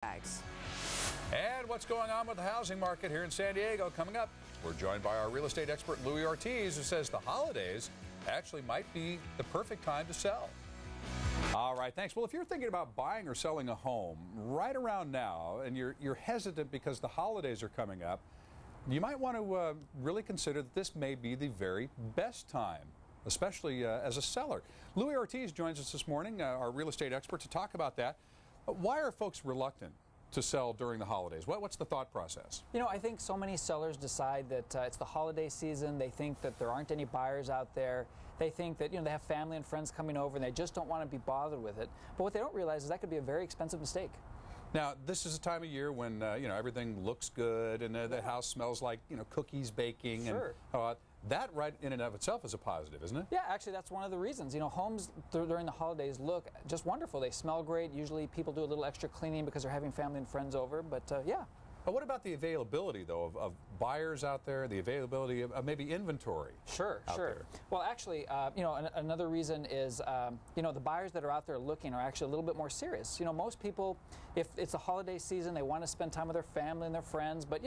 bags. And what's going on with the housing market here in San Diego? Coming up, we're joined by our real estate expert, Louie Ortiz, who says the holidays actually might be the perfect time to sell. All right, thanks. Well, if you're thinking about buying or selling a home right around now and you're hesitant because the holidays are coming up, you might want to really consider that this may be the very best time, especially as a seller. Louie Ortiz joins us this morning, our real estate expert, to talk about that. Why are folks reluctant to sell during the holidays? What's the thought process? You know, I think so many sellers decide that it's the holiday season. They think that there aren't any buyers out there. They think that, they have family and friends coming over and they just don't want to be bothered with it. But what they don't realize is that could be a very expensive mistake. Now, this is a time of year when, everything looks good and the house smells like, cookies baking. Sure. And that right in and of itself is a positive, isn't it? Yeah, actually, that's one of the reasons. Homes during the holidays look just wonderful. They smell great. Usually people do a little extra cleaning because they're having family and friends over, but yeah. But what about the availability, though, of buyers out there, the availability of maybe inventory? Sure. There? Well, actually, another reason is, the buyers that are out there looking are actually a little bit more serious. Most people, if it's the holiday season, they want to spend time with their family and their friends. But,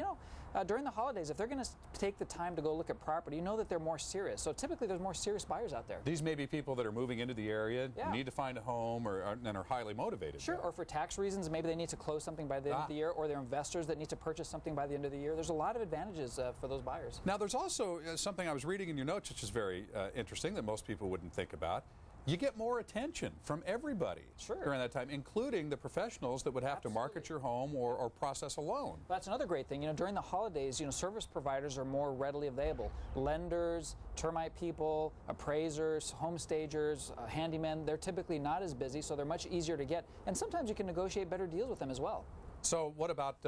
during the holidays, if they're going to take the time to go look at property, that they're more serious. So typically, there's more serious buyers out there. These may be people that are moving into the area, yeah, need to find a home, and are highly motivated. Sure, or for tax reasons, maybe they need to close something by the end of the year, or they're investors that need to purchase something by the end of the year. There's a lot of advantages for those buyers. Now, there's also something I was reading in your notes, which is very interesting, that most people wouldn't think about. You get more attention from everybody during that time, including the professionals that would have to market your home or process a loan. That's another great thing. During the holidays, service providers are more readily available. Lenders, termite people, appraisers, home stagers, handymen, they're typically not as busy, so they're much easier to get. And sometimes you can negotiate better deals with them as well. So what about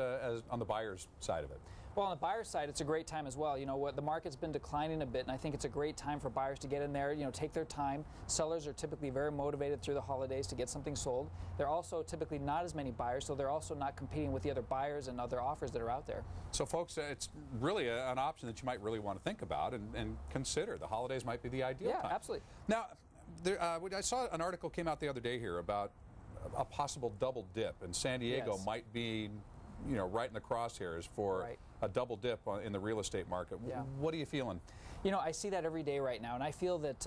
on the buyer's side of it? Well, on the buyer's side, it's a great time as well. The market's been declining a bit, and I think it's a great time for buyers to get in there, take their time. Sellers are typically very motivated through the holidays to get something sold. They're also typically not as many buyers, so they're also not competing with the other buyers and other offers that are out there. So, folks, it's really an option that you might really want to think about and consider. The holidays might be the ideal time. Yeah, absolutely. Now, I saw an article came out the other day here about a possible double dip, and San Diego might be, right in the crosshairs for a double dip in the real estate market. Yeah. What are you feeling? I see that every day right now, and I feel that,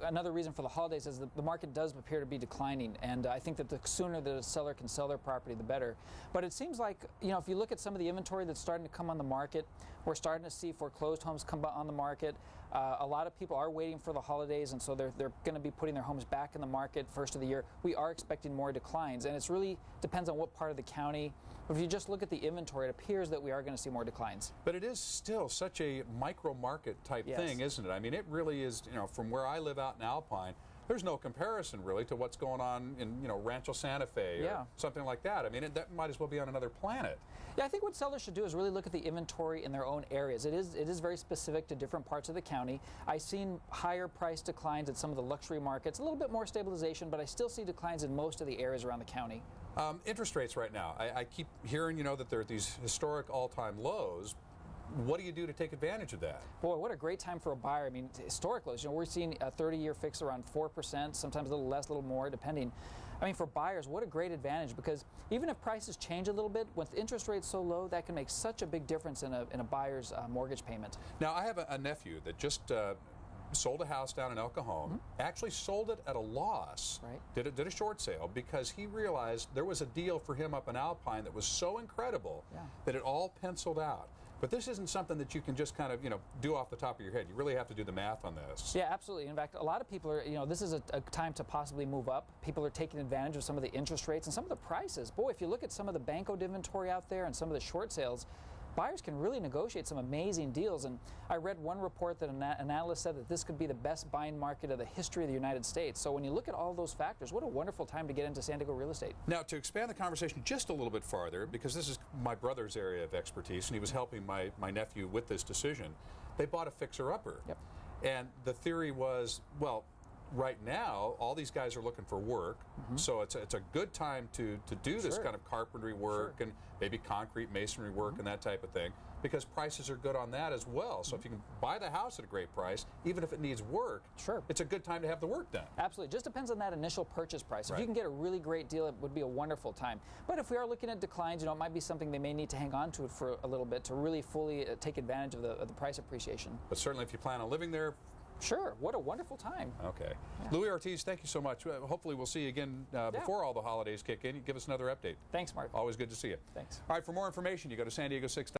another reason for the holidays is that the market does appear to be declining, and I think that the sooner that a seller can sell their property, the better. But it seems like, if you look at some of the inventory that's starting to come on the market, we're starting to see foreclosed homes come on the market. A lot of people are waiting for the holidays, and so they're going to be putting their homes back in the market first of the year. We are expecting more declines, and it really depends on what part of the county. If you just look at the inventory, it appears that we are going to see more declines. But it is still such a micro market type thing, isn't it? I mean, it really is, from where I live out in Alpine, there's no comparison really to what's going on in, Rancho Santa Fe or something like that. I mean, that might as well be on another planet. Yeah, I think what sellers should do is really look at the inventory in their own areas. It is very specific to different parts of the county. I've seen higher price declines at some of the luxury markets, a little bit more stabilization, but I still see declines in most of the areas around the county. Interest rates right now, I keep hearing, that there are these historic all-time lows. What do you do to take advantage of that? Boy, what a great time for a buyer. I mean, historic lows. We're seeing a 30-year fix around 4%, sometimes a little less, a little more, depending. I mean, for buyers, what a great advantage, because even if prices change a little bit, with interest rates so low, that can make such a big difference in a buyer's mortgage payment. Now, I have a nephew that just sold a house down in El Cajon, actually sold it at a loss, did a short sale, because he realized there was a deal for him up in Alpine that was so incredible that it all penciled out. But this isn't something that you can just kind of, do off the top of your head. You really have to do the math on this. Yeah, absolutely. In fact, a lot of people are, this is a time to possibly move up. People are taking advantage of some of the interest rates and some of the prices. Boy, if you look at some of the banco inventory out there and some of the short sales, buyers can really negotiate some amazing deals. And I read one report that an analyst said that this could be the best buying market of the history of the United States. So when you look at all those factors, what a wonderful time to get into San Diego real estate. Now, to expand the conversation just a little bit farther, because this is my brother's area of expertise, and he was helping my nephew with this decision, they bought a fixer-upper. Yep. And the theory was, well, right now, all these guys are looking for work, so it's a good time to do this kind of carpentry work and maybe concrete masonry work and that type of thing, because prices are good on that as well. So if you can buy the house at a great price, even if it needs work, it's a good time to have the work done. Absolutely. Just depends on that initial purchase price. If you can get a really great deal, it would be a wonderful time. But if we are looking at declines, it might be something they may need to hang on to it for a little bit to really fully take advantage of the price appreciation. But certainly if you plan on living there, sure, what a wonderful time. Okay. Louie Ortiz, thank you so much. Hopefully we'll see you again before all the holidays kick in. You give us another update. Thanks, Mark. Always good to see you. Thanks. All right, for more information, you go to San Diego 6.